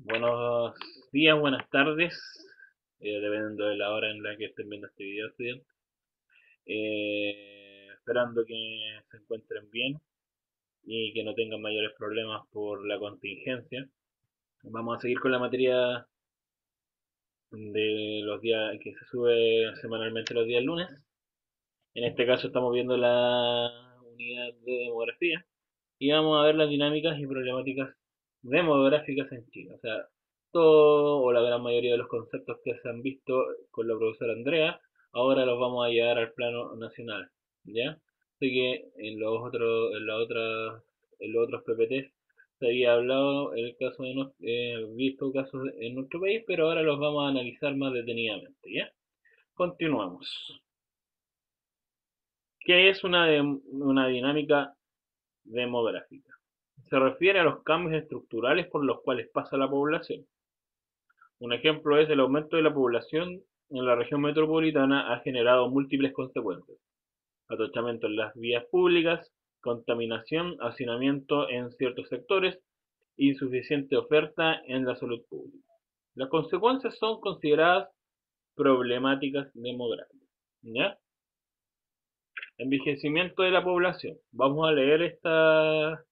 Buenos días, buenas tardes, dependiendo de la hora en la que estén viendo este video, estudiantes. Esperando que se encuentren bien y que no tengan mayores problemas por la contingencia. Vamos a seguir con la materia de los días que se sube semanalmente los días lunes. En este caso estamos viendo la unidad de demografía y vamos a ver las dinámicas y problemáticas demográficas en Chile. O sea, todo o la gran mayoría de los conceptos que se han visto con la profesora Andrea, ahora los vamos a llevar al plano nacional, ¿ya? Así que en los otros PPTs se había hablado el caso de visto casos en nuestro país, pero ahora los vamos a analizar más detenidamente, ¿ya? Continuamos. ¿Qué es una dinámica demográfica? Se refiere a los cambios estructurales por los cuales pasa la población. Un ejemplo es el aumento de la población en la región metropolitana ha generado múltiples consecuencias. Atochamiento en las vías públicas, contaminación, hacinamiento en ciertos sectores, insuficiente oferta en la salud pública. Las consecuencias son consideradas problemáticas demográficas. ¿Ya? Envejecimiento de la población. Vamos a leer esta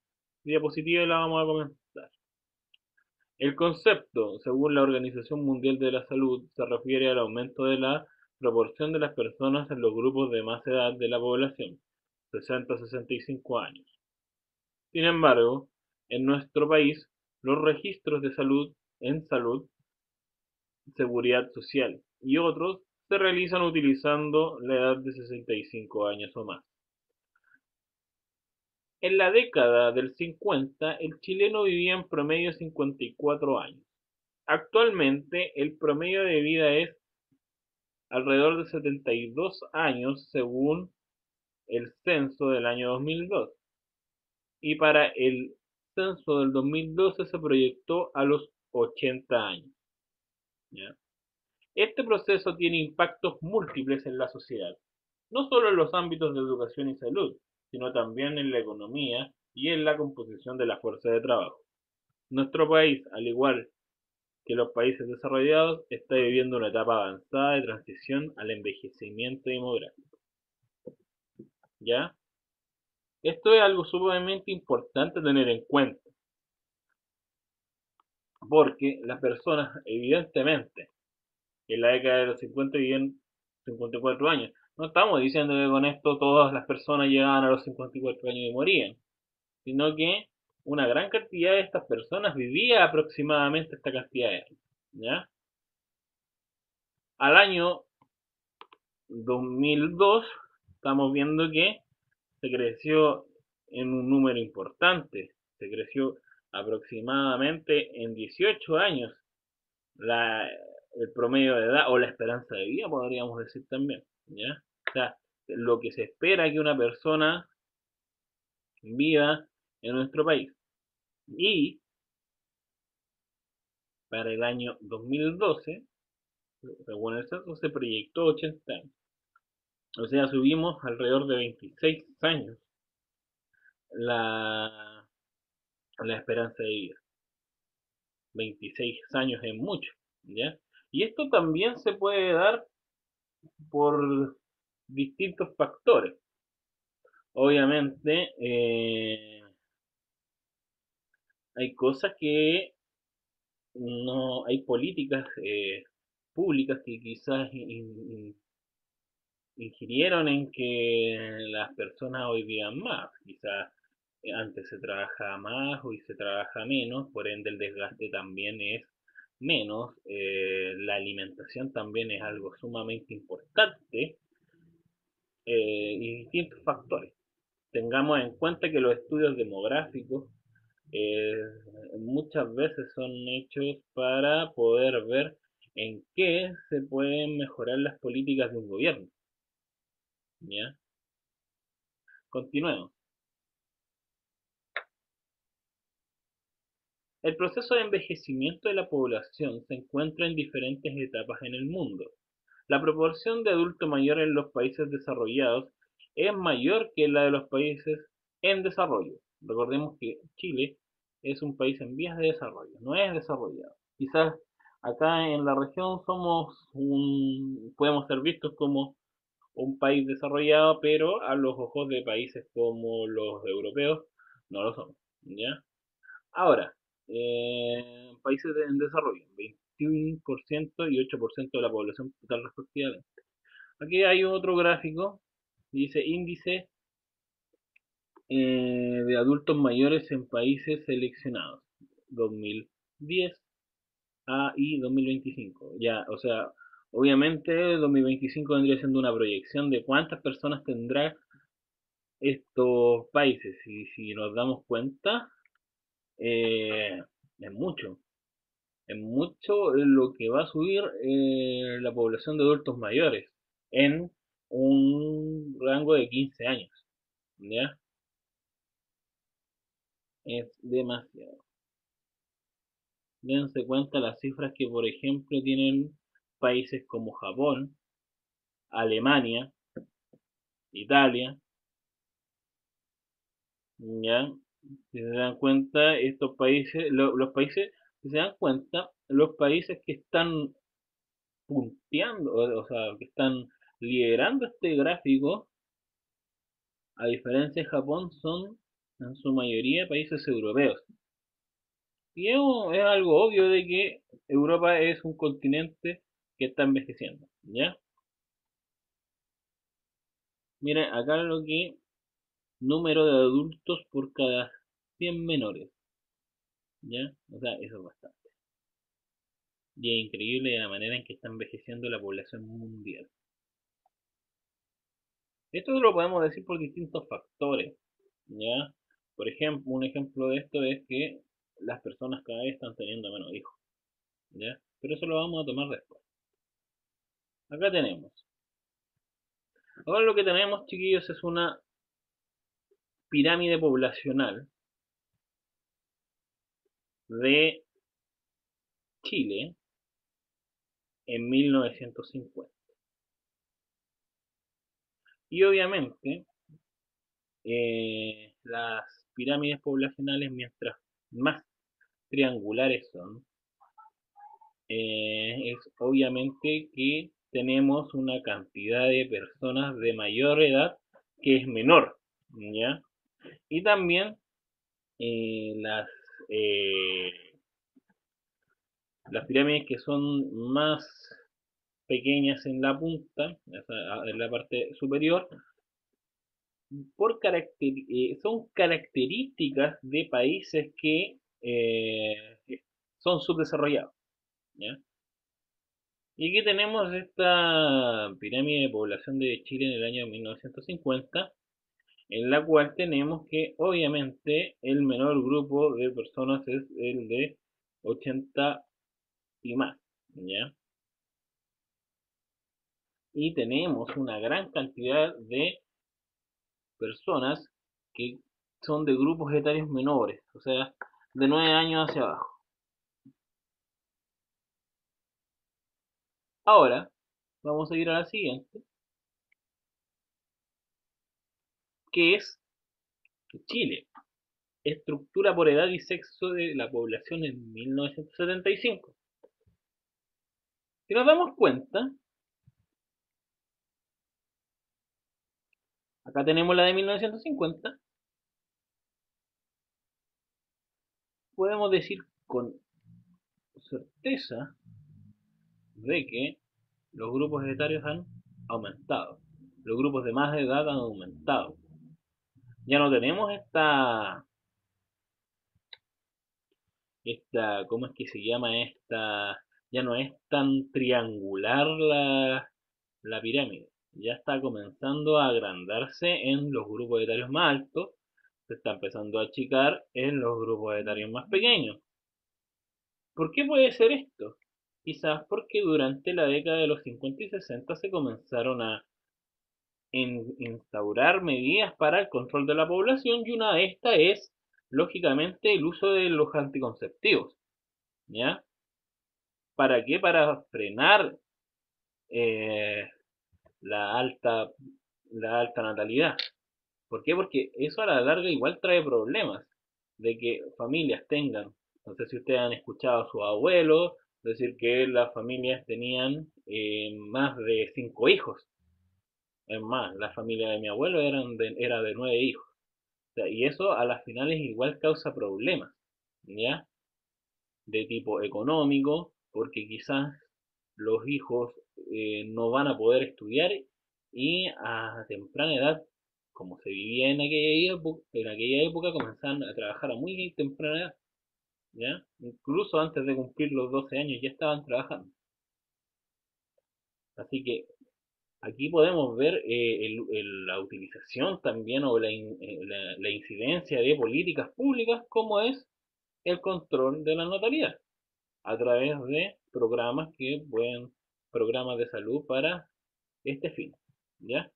diapositiva y la vamos a comentar. El concepto, según la Organización Mundial de la Salud, se refiere al aumento de la proporción de las personas en los grupos de más edad de la población, 60 a 65 años. Sin embargo, en nuestro país, los registros de salud en salud, seguridad social y otros se realizan utilizando la edad de 65 años o más. En la década del 50, el chileno vivía en promedio 54 años. Actualmente, el promedio de vida es alrededor de 72 años según el censo del año 2002. Y para el censo del 2012 se proyectó a los 80 años. ¿Ya? Este proceso tiene impactos múltiples en la sociedad, no solo en los ámbitos de educación y salud, sino también en la economía y en la composición de la fuerza de trabajo. Nuestro país, al igual que los países desarrollados, está viviendo una etapa avanzada de transición al envejecimiento demográfico. ¿Ya? Esto es algo sumamente importante tener en cuenta, porque las personas, evidentemente, en la década de los 50 vivían 54 años. No estamos diciendo que con esto todas las personas llegaban a los 54 años y morían, sino que una gran cantidad de estas personas vivía aproximadamente esta cantidad de años. ¿Ya? Al año 2002 estamos viendo que se creció en un número importante, se creció aproximadamente en 18 años la, el promedio de edad o la esperanza de vida, podríamos decir también, ¿ya? O sea, lo que se espera que una persona viva en nuestro país. Y para el año 2012, según el censo, se proyectó 80 años. O sea, subimos alrededor de 26 años la, la esperanza de vida. 26 años es mucho, ¿ya? Y esto también se puede dar por distintos factores. Obviamente, hay cosas que no, hay políticas públicas que quizás ingirieron en que las personas hoy vivan más. Quizás antes se trabajaba más, hoy se trabaja menos, por ende el desgaste también es menos. La alimentación también es algo sumamente importante y distintos factores. Tengamos en cuenta que los estudios demográficos eh, muchas veces son hechos para poder ver en qué se pueden mejorar las políticas de un gobierno. ¿Ya? Continuemos. El proceso de envejecimiento de la población se encuentra en diferentes etapas en el mundo. La proporción de adulto mayor en los países desarrollados es mayor que la de los países en desarrollo. Recordemos que Chile es un país en vías de desarrollo, no es desarrollado. Quizás acá en la región podemos ser vistos como un país desarrollado, pero a los ojos de países como los europeos no lo somos, ¿ya? Ahora, países en desarrollo, 21% y 8% de la población total respectivamente. Aquí hay otro gráfico, dice índice de adultos mayores en países seleccionados, 2010 y 2025. Ya, o sea, obviamente 2025 vendría siendo una proyección de cuántas personas tendrá estos países. Y si nos damos cuenta, eh, es mucho. Es mucho lo que va a subir la población de adultos mayores en un rango de 15 años. ¿Ya? Es demasiado. Dense cuenta las cifras que, por ejemplo, tienen países como Japón, Alemania, Italia, ¿ya? Si se dan cuenta, estos países, los países, si se dan cuenta, los países que están punteando, o sea, que están liderando este gráfico, a diferencia de Japón, son en su mayoría países europeos. Y es algo obvio de que Europa es un continente que está envejeciendo, ¿ya? Miren, acá lo que número de adultos por cada 100 menores, ¿ya? O sea, eso es bastante. Y es increíble la manera en que está envejeciendo la población mundial. Esto lo podemos decir por distintos factores, ¿ya? Por ejemplo, un ejemplo de esto es que las personas cada vez están teniendo menos hijos, ¿ya? Pero eso lo vamos a tomar después. Acá tenemos. Ahora lo que tenemos, chiquillos, es una pirámide poblacional de Chile en 1950. Y obviamente, las pirámides poblacionales, mientras más triangulares son, es obviamente que tenemos una cantidad de personas de mayor edad que es menor, ¿ya? Y también eh, las, eh, las pirámides que son más pequeñas en la punta, o sea, en la parte superior, son características de países que son subdesarrollados, ¿ya? Y aquí tenemos esta pirámide de población de Chile en el año 1950, en la cual tenemos que obviamente el menor grupo de personas es el de 80 y más, ¿ya? Y tenemos una gran cantidad de personas que son de grupos etarios menores, o sea, de 9 años hacia abajo. Ahora, vamos a ir a la siguiente, que es Chile. Estructura por edad y sexo de la población en 1975. Si nos damos cuenta, acá tenemos la de 1950, podemos decir con certeza de que los grupos etarios han aumentado. Los grupos de más edad han aumentado. Ya no tenemos ¿cómo es que se llama esta? Ya no es tan triangular la pirámide. Ya está comenzando a agrandarse en los grupos etarios más altos, se está empezando a achicar en los grupos etarios más pequeños. ¿Por qué puede ser esto? Quizás porque durante la década de los 50 y 60 se comenzaron a instaurar medidas para el control de la población y una de estas es, lógicamente, el uso de los anticonceptivos. ¿Ya? ¿Para qué? Para frenar eh, la alta, la alta natalidad. ¿Por qué? Porque eso a la larga igual trae problemas de que familias tengan No sé si ustedes han escuchado a sus abuelos decir que las familias tenían más de 5 hijos. Es más, la familia de mi abuelo era de 9 hijos. O sea, y eso a las finales igual causa problemas, ¿ya? De tipo económico, porque quizás los hijos no van a poder estudiar y a temprana edad, como se vivía en aquella época comenzaban a trabajar a muy temprana edad, ¿ya? Incluso antes de cumplir los 12 años ya estaban trabajando. Así que aquí podemos ver la utilización también o la incidencia de políticas públicas como es el control de la natalidad a través de programas de salud para este fin, ¿ya?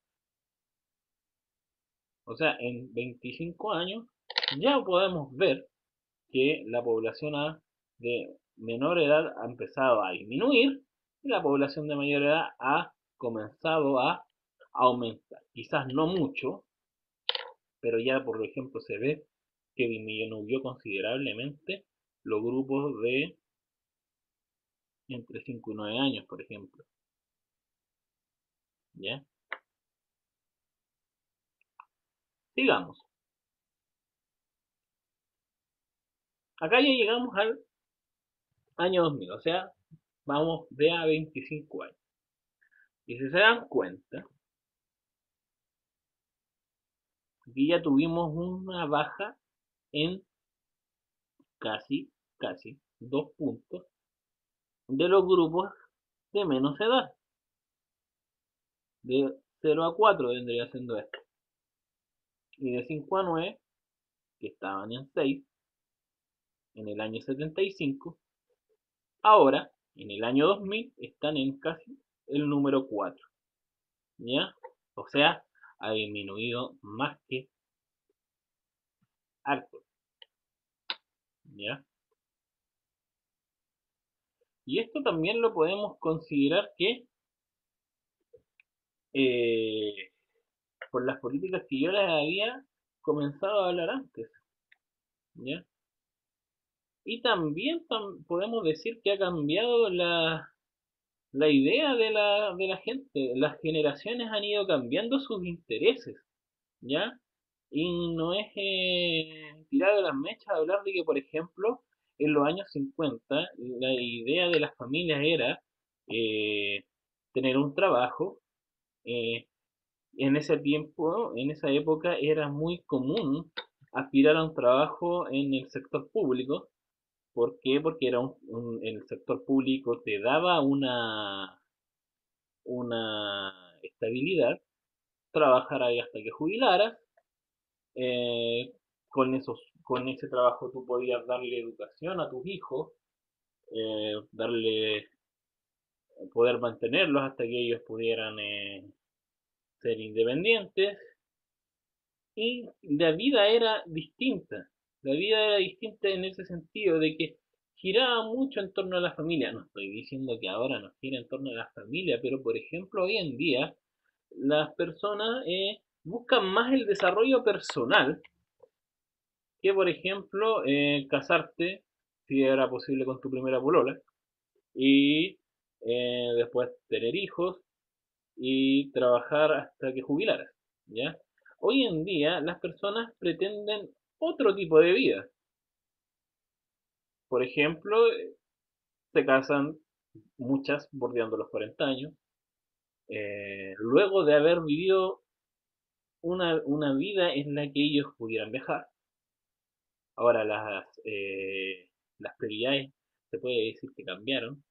O sea, en 25 años ya podemos ver que la población de menor edad ha empezado a disminuir y la población de mayor edad ha comenzado a aumentar. Quizás no mucho, pero ya por ejemplo se ve que disminuyó considerablemente los grupos de entre 5 y 9 años, por ejemplo, ¿ya? Sigamos. Acá ya llegamos al año 2000, o sea, vamos de a 25 años. Y si se dan cuenta, aquí ya tuvimos una baja en casi 2 puntos de los grupos de menos edad. De 0 a 4 vendría siendo esto. Y de 5 a 9, que estaban en 6 en el año 75, ahora en el año 2000 están en casi el número 4. ¿Ya? O sea, ha disminuido más que harto. ¿Ya? Y esto también lo podemos considerar que eh, por las políticas que yo les había comenzado a hablar antes. ¿Ya? Y también podemos decir que ha cambiado la idea de la gente. Las generaciones han ido cambiando sus intereses, ¿ya? Y no es tirar de las mechas hablar de que, por ejemplo, en los años 50 la idea de las familias era eh, tener un trabajo. eh, en ese tiempo, en esa época, era muy común aspirar a un trabajo en el sector público. ¿Por qué? Porque el sector público te daba una estabilidad, trabajar ahí hasta que jubilaras, eh, con ese trabajo tú podías darle educación a tus hijos, darle, poder mantenerlos hasta que ellos pudieran ser independientes, y la vida era distinta en ese sentido de que giraba mucho en torno a la familia. No estoy diciendo que ahora no gira en torno a la familia, pero por ejemplo hoy en día las personas buscan más el desarrollo personal que, por ejemplo, casarte, si era posible, con tu primera polola, y después tener hijos y trabajar hasta que jubilaras, ¿ya? Hoy en día las personas pretenden otro tipo de vida. Por ejemplo, se casan muchas bordeando los 40 años, luego de haber vivido una vida en la que ellos pudieran viajar. Ahora las prioridades se puede decir que cambiaron.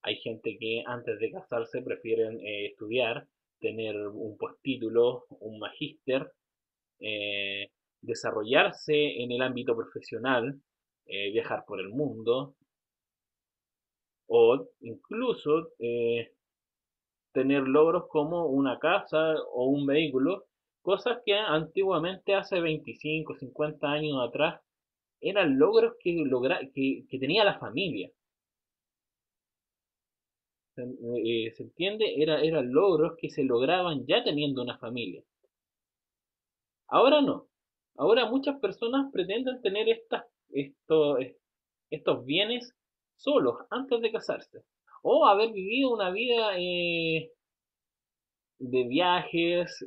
Hay gente que antes de casarse prefieren estudiar, tener un postítulo, un magíster, eh, desarrollarse en el ámbito profesional, viajar por el mundo o incluso tener logros como una casa o un vehículo, cosas que antiguamente hace 25, 50 años atrás eran logros que tenía la familia. ¿Se entiende? Eran logros que se lograban ya teniendo una familia. Ahora no. Ahora muchas personas pretenden tener bienes solos antes de casarse, o haber vivido una vida de viajes,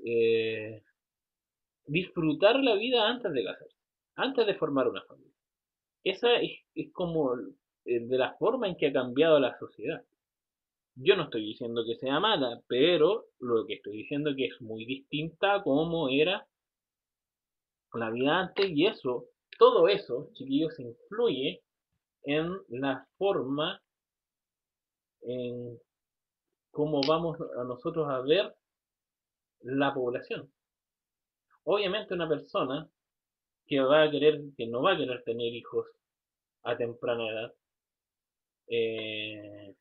disfrutar la vida antes de casarse, antes de formar una familia. Esa es como de la forma en que ha cambiado la sociedad. Yo no estoy diciendo que sea mala, pero lo que estoy diciendo es que es muy distinta a cómo era la vida antes, y eso, todo eso, chiquillos, influye en la forma en cómo vamos a nosotros a ver la población. Obviamente una persona que no va a querer tener hijos a temprana edad, eh,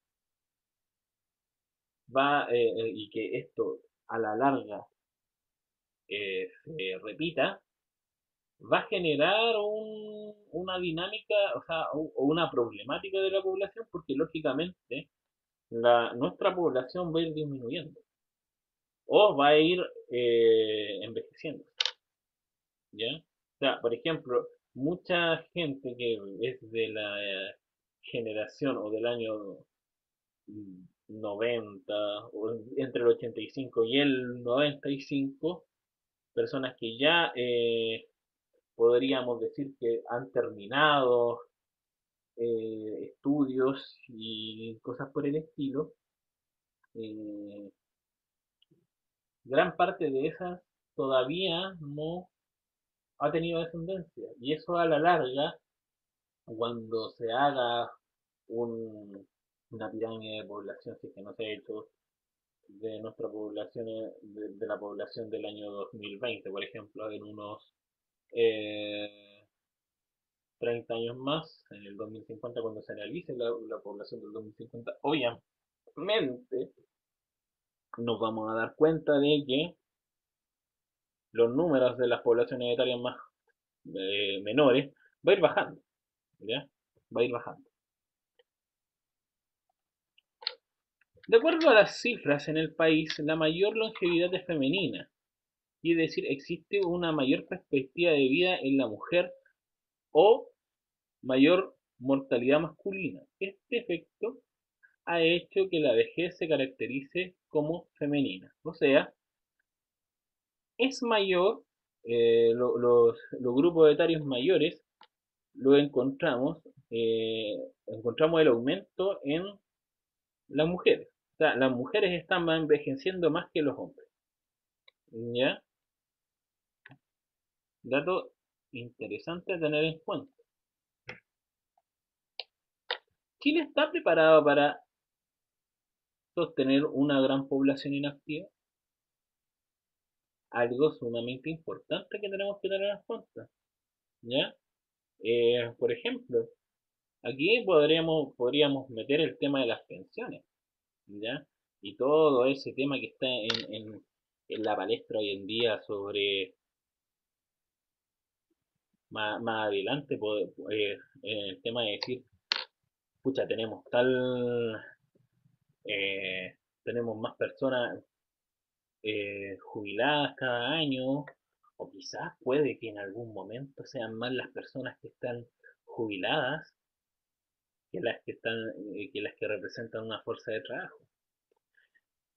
y que esto a la larga se repita, va a generar una dinámica, o sea, o una problemática de la población, porque lógicamente nuestra población va a ir disminuyendo o va a ir envejeciendo, ¿ya? O sea, por ejemplo, mucha gente que es de la generación o del año 90, o entre el 85 y el 95, personas que ya podríamos decir que han terminado estudios y cosas por el estilo, eh, gran parte de esas todavía no ha tenido descendencia. Y eso a la larga, cuando se haga una pirámide de población, si es que no se ha hecho, de nuestra población, de la población del año 2020, por ejemplo, en unos eh, 30 años más, en el 2050, cuando se analice la población del 2050, obviamente nos vamos a dar cuenta de que los números de las poblaciones etarias más menores va a ir bajando, ¿ya? Va a ir bajando. De acuerdo a las cifras en el país, la mayor longevidad es femenina, y es decir, existe una mayor perspectiva de vida en la mujer o mayor mortalidad masculina. Este efecto ha hecho que la vejez se caracterice como femenina, o sea, es mayor, los grupos etarios mayores lo encontramos el aumento en las mujeres. O sea, las mujeres están envejeciendo más que los hombres. ¿Ya? Dato interesante a tener en cuenta. ¿Chile está preparado para sostener una gran población inactiva? Algo sumamente importante que tenemos que tener en cuenta. ¿Ya? Por ejemplo, aquí podríamos meter el tema de las pensiones, ¿ya? Y todo ese tema que está en la palestra hoy en día sobre más adelante, en el tema de decir, pucha, tenemos más personas jubiladas cada año, o quizás puede que en algún momento sean más las personas que están jubiladas que las que representan una fuerza de trabajo.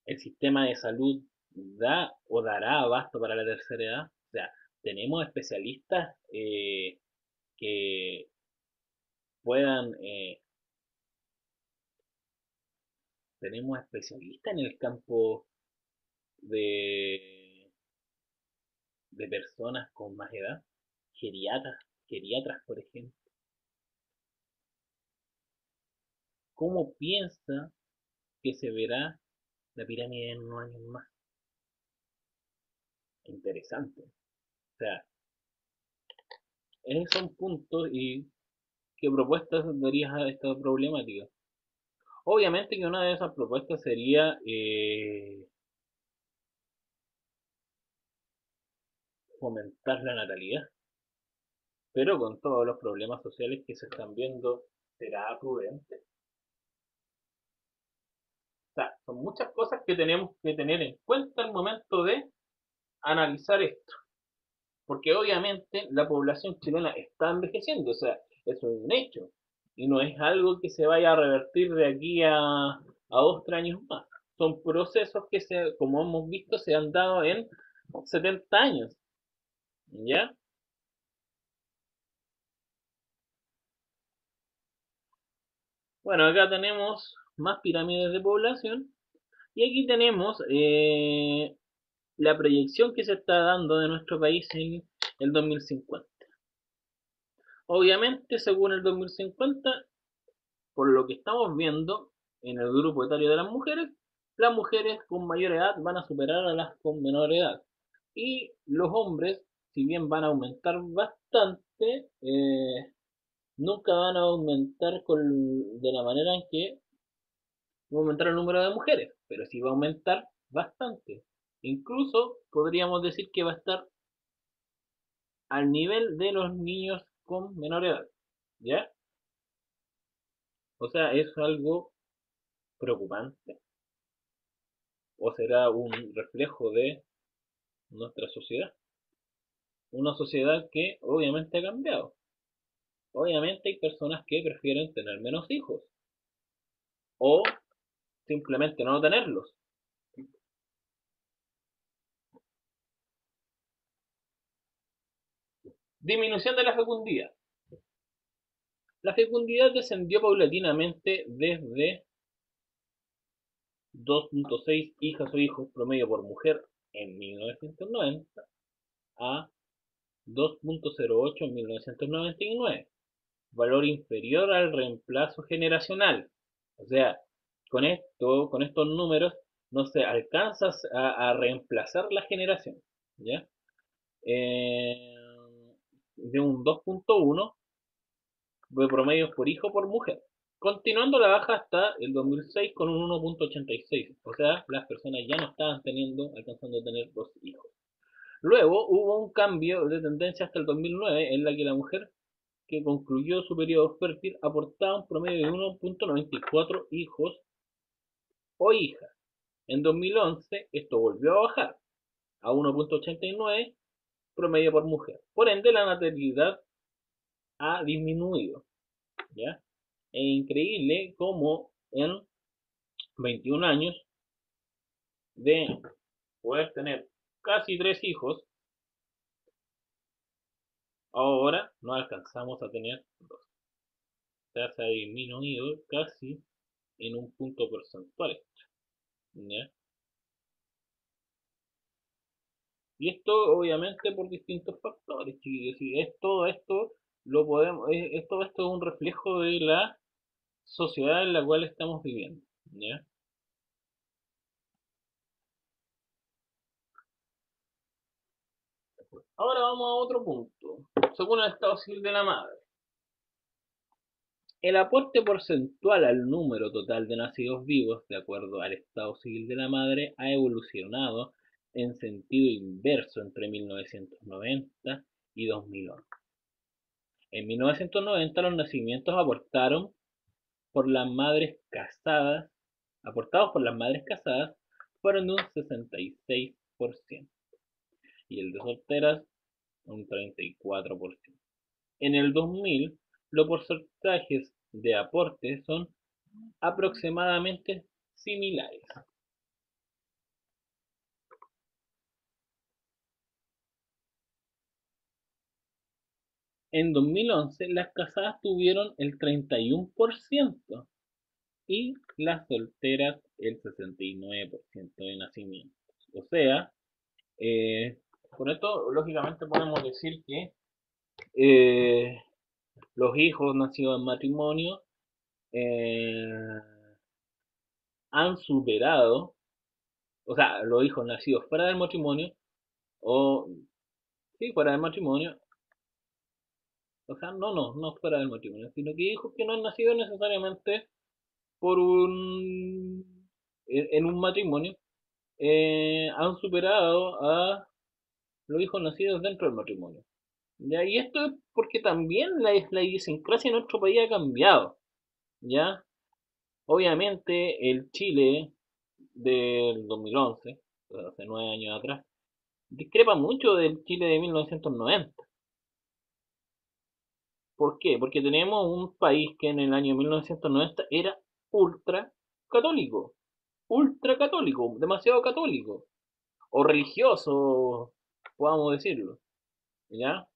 El sistema de salud da o dará abasto para la tercera edad. O sea, tenemos especialistas que puedan, tenemos especialistas en el campo de, de personas con más edad, geriatras, por ejemplo. ¿Cómo piensa que se verá la pirámide en unos años más? Interesante. O sea, esos son puntos y qué propuestas darías a esta problemática. Obviamente que una de esas propuestas sería fomentar la natalidad, pero con todos los problemas sociales que se están viendo, será prudente. O sea, son muchas cosas que tenemos que tener en cuenta al momento de analizar esto, porque obviamente la población chilena está envejeciendo, o sea, eso es un hecho. y no es algo que se vaya a revertir de aquí a 2, 3 años más. Son procesos que, como hemos visto, se han dado en 70 años, ¿ya? Bueno, acá tenemos más pirámides de población y aquí tenemos la proyección que se está dando de nuestro país en el 2050. Obviamente, según el 2050, por lo que estamos viendo en el grupo etario de las mujeres con mayor edad van a superar a las con menor edad. Y los hombres, si bien van a aumentar bastante, nunca van a aumentar de la manera en que va a aumentar el número de mujeres, pero sí va a aumentar bastante. Incluso podríamos decir que va a estar al nivel de los niños con menor edad, ¿ya? O sea, es algo preocupante. ¿O será un reflejo de nuestra sociedad? Una sociedad que obviamente ha cambiado. Obviamente hay personas que prefieren tener menos hijos o simplemente no tenerlos. Disminución de la fecundidad. La fecundidad descendió paulatinamente desde 2.6 hijas o hijos promedio por mujer en 1990 a 2.08 en 1999, valor inferior al reemplazo generacional. O sea, con estos números no se alcanza a reemplazar la generación, ¿ya? Eh, de un 2.1 de promedios por hijo por mujer, continuando la baja hasta el 2006 con un 1.86. O sea, las personas ya no estaban alcanzando a tener dos hijos. Luego hubo un cambio de tendencia hasta el 2009 en la que la mujer que concluyó su periodo fértil aportaba un promedio de 1.94 hijos o hijas. En 2011 esto volvió a bajar a 1.89 promedio por mujer. Por ende, la natalidad ha disminuido, ¿ya? Es increíble cómo en 21 años de poder tener casi 3 hijos, ahora no alcanzamos a tener dos. O sea, se ha disminuido casi en un punto porcentual, ¿ya? Y esto obviamente por distintos factores, chiquillos. Y es todo esto lo podemos, todo esto es un reflejo de la sociedad en la cual estamos viviendo, ¿ya? Ahora vamos a otro punto. Según el estado civil de la madre, el aporte porcentual al número total de nacidos vivos, de acuerdo al estado civil de la madre, ha evolucionado en sentido inverso entre 1990 y 2011. En 1990 los nacimientos aportados por las madres casadas fueron de un 66% y el de solteras un 34%. En el 2000 los porcentajes de aporte son aproximadamente similares. En 2011 las casadas tuvieron el 31% y las solteras el 69% de nacimientos. O sea, con esto lógicamente podemos decir que eh, los hijos nacidos en matrimonio eh, han superado, o sea, los hijos nacidos fuera del matrimonio, o sí, fuera del matrimonio, o sea, no fuera del matrimonio, sino que hijos que no han nacido necesariamente por en un matrimonio, han superado a los hijos nacidos dentro del matrimonio. ¿Ya? Y esto es porque también la idiosincrasia en nuestro país ha cambiado, ¿ya? Obviamente el Chile del 2011, hace 9 años atrás, discrepa mucho del Chile de 1990. ¿Por qué? Porque tenemos un país que en el año 1990 era ultra católico, ultra católico, demasiado católico, o religioso, podamos decirlo, ¿ya?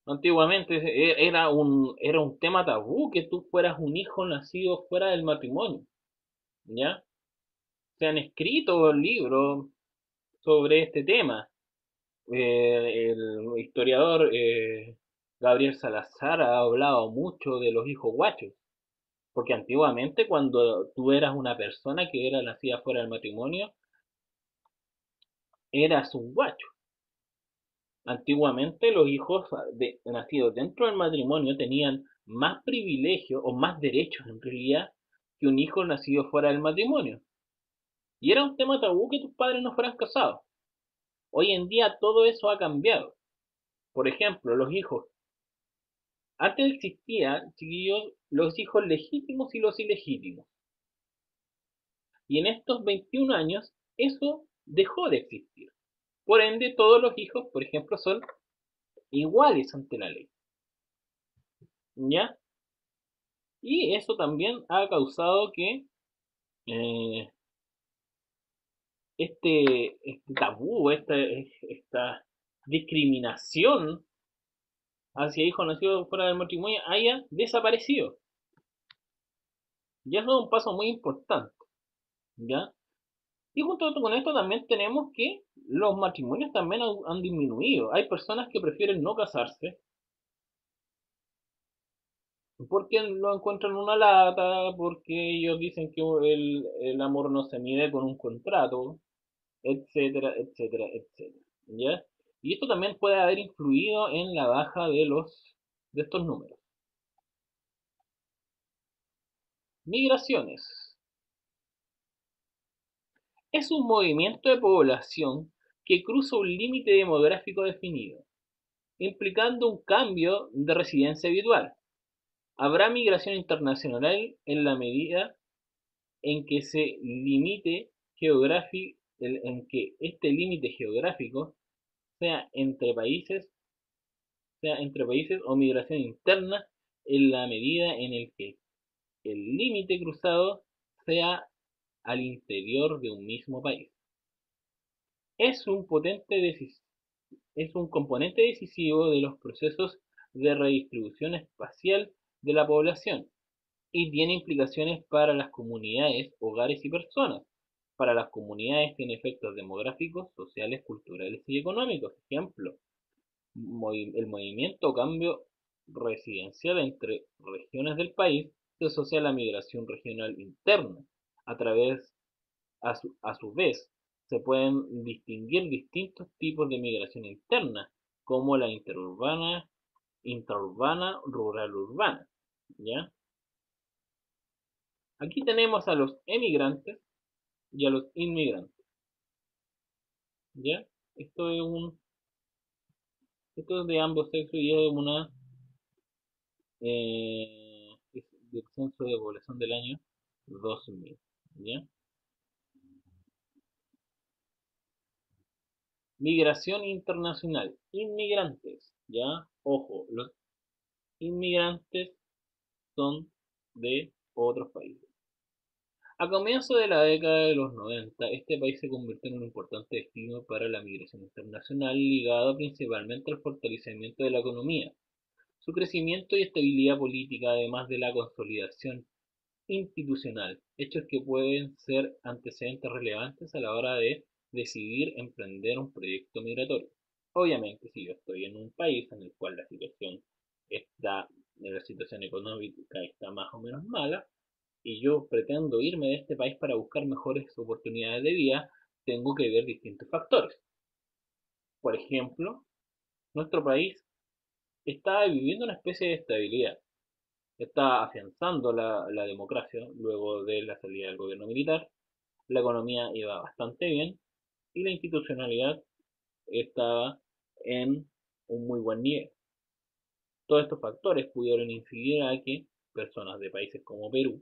Antiguamente era un tema tabú que tú fueras un hijo nacido fuera del matrimonio, ¿ya? Se han escrito libros sobre este tema. El historiador Gabriel Salazar ha hablado mucho de los hijos guachos, porque antiguamente cuando tú eras una persona que era nacida fuera del matrimonio, eras un guacho. Antiguamente los hijos nacidos dentro del matrimonio tenían más privilegios o más derechos en realidad que un hijo nacido fuera del matrimonio. Y era un tema tabú que tus padres no fueran casados. Hoy en día todo eso ha cambiado. Por ejemplo, los hijos. Antes existían, chiquillos, los hijos legítimos y los ilegítimos. Y en estos 21 años eso dejó de existir. Por ende, todos los hijos, por ejemplo, son iguales ante la ley. ¿Ya? Y eso también ha causado que eh, este tabú, esta discriminación hacia hijos nacidos fuera del matrimonio haya desaparecido. Ya eso es un paso muy importante. ¿Ya? Y junto con esto también tenemos que los matrimonios también han disminuido. Hay personas que prefieren no casarse porque lo encuentran una lata, porque ellos dicen que el amor no se mide con un contrato, etcétera, etcétera, etcétera. ¿Ya? Y esto también puede haber influido en la baja de estos números. Migraciones. Es un movimiento de población que cruza un límite demográfico definido, implicando un cambio de residencia habitual. Habrá migración internacional en la medida en que en que este límite geográfico sea entre países, sea entre países o migración interna en la medida en el que el límite cruzado sea al interior de un mismo país. Es un es un componente decisivo de los procesos de redistribución espacial de la población y tiene implicaciones para las comunidades, hogares y personas. Para las comunidades tiene efectos demográficos, sociales, culturales y económicos. Ejemplo, el movimiento o cambio residencial entre regiones del país se asocia a la migración regional interna. A través, a su vez, se pueden distinguir distintos tipos de migración interna, como la intraurbana, rural-urbana. ¿Ya? Aquí tenemos a los emigrantes y a los inmigrantes. ¿Ya? Esto es un, esto es de ambos sexos y es es del censo de población del año 2000. ¿Ya? Migración internacional. Inmigrantes. ¿Ya? Ojo, los inmigrantes son de otros países. A comienzos de la década de los 90, este país se convirtió en un importante destino para la migración internacional, ligado principalmente al fortalecimiento de la economía, su crecimiento y estabilidad política, además de la consolidación institucional, hechos que pueden ser antecedentes relevantes a la hora de decidir emprender un proyecto migratorio. Obviamente, si yo estoy en un país en el cual la situación económica está más o menos mala, y yo pretendo irme de este país para buscar mejores oportunidades de vida, tengo que ver distintos factores. Por ejemplo, nuestro país está viviendo una especie de estabilidad, está afianzando la democracia luego de la salida del gobierno militar, la economía iba bastante bien y la institucionalidad estaba en un muy buen nivel. Todos estos factores pudieron incidir a que personas de países como Perú,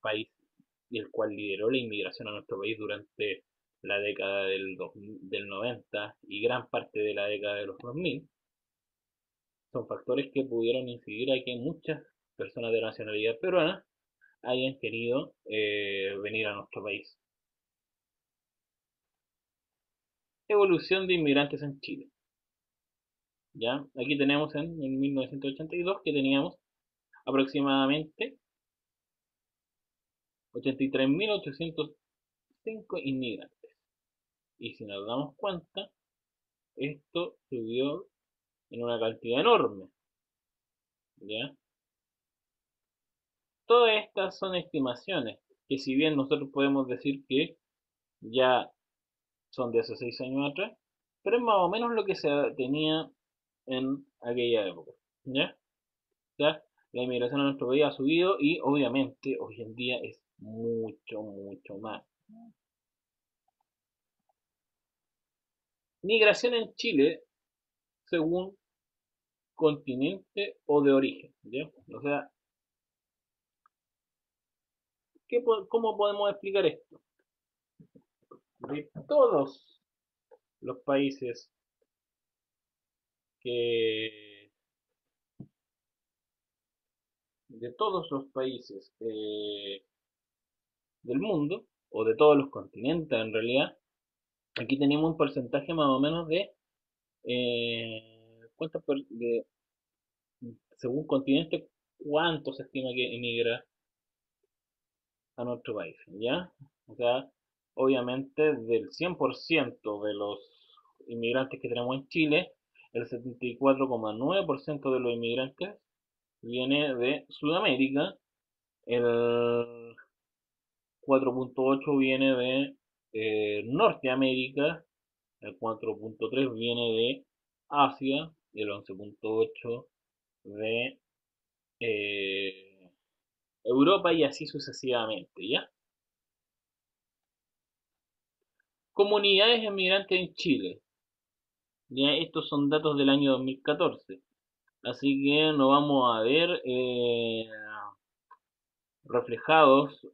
país y el cual lideró la inmigración a nuestro país durante la década del 90 y gran parte de la década de los 2000, son factores que pudieron incidir a que muchas personas de nacionalidad peruana hayan querido venir a nuestro país. Evolución de inmigrantes en Chile. ¿Ya? Aquí tenemos en 1982 que teníamos aproximadamente 83.805 inmigrantes. Y si nos damos cuenta, esto subió en una cantidad enorme. ¿Ya? Todas estas son estimaciones, que si bien nosotros podemos decir que ya son de hace 6 años atrás, pero es más o menos lo que se tenía en aquella época. ¿Ya? O sea, la inmigración a nuestro país ha subido y obviamente hoy en día es mucho, mucho más. Migración en Chile según continente o de origen. ¿Ya? O sea, ¿cómo podemos explicar esto? De todos los países que de todos los países del mundo, o de todos los continentes en realidad, aquí tenemos un porcentaje más o menos de, de según continente, cuánto se estima que emigra a nuestro país, ¿ya? O sea, obviamente del 100% de los inmigrantes que tenemos en Chile, el 74,9% de los inmigrantes viene de Sudamérica, el 4,8 viene de Norteamérica, el 4,3 viene de Asia y el 11,8 de Europa y así sucesivamente, ¿ya? Comunidades emigrantes en Chile. Ya estos son datos del año 2014. Así que no vamos a ver reflejados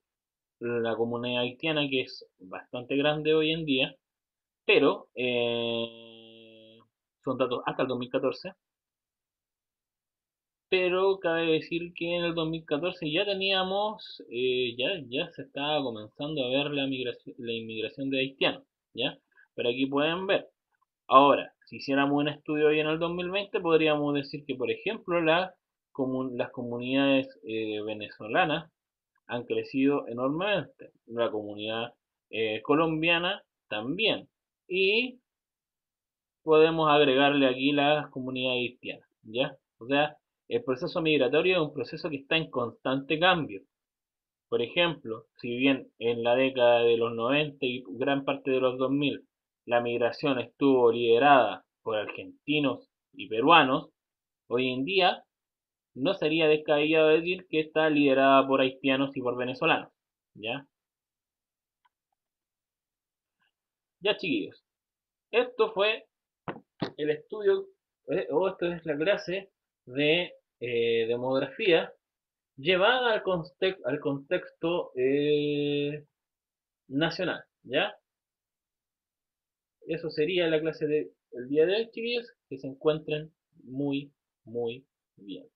la comunidad haitiana, que es bastante grande hoy en día, pero son datos hasta el 2014. Pero cabe decir que en el 2014 ya teníamos, ya se estaba comenzando a ver la inmigración de haitianos, ¿ya? Pero aquí pueden ver. Ahora, si hiciéramos un estudio hoy en el 2020, podríamos decir que, por ejemplo, las comunidades venezolanas han crecido enormemente. La comunidad colombiana también. Y podemos agregarle aquí las comunidades haitianas, ¿ya? O sea, el proceso migratorio es un proceso que está en constante cambio. Por ejemplo, si bien en la década de los 90 y gran parte de los 2000 la migración estuvo liderada por argentinos y peruanos, hoy en día no sería descabellado decir que está liderada por haitianos y por venezolanos. ¿Ya? Ya, chiquillos. Esto fue el estudio, o esto es la clase de demografía llevada al contexto nacional, ¿ya? Eso sería la clase del día de hoy, chiquillos, que se encuentren muy, muy bien.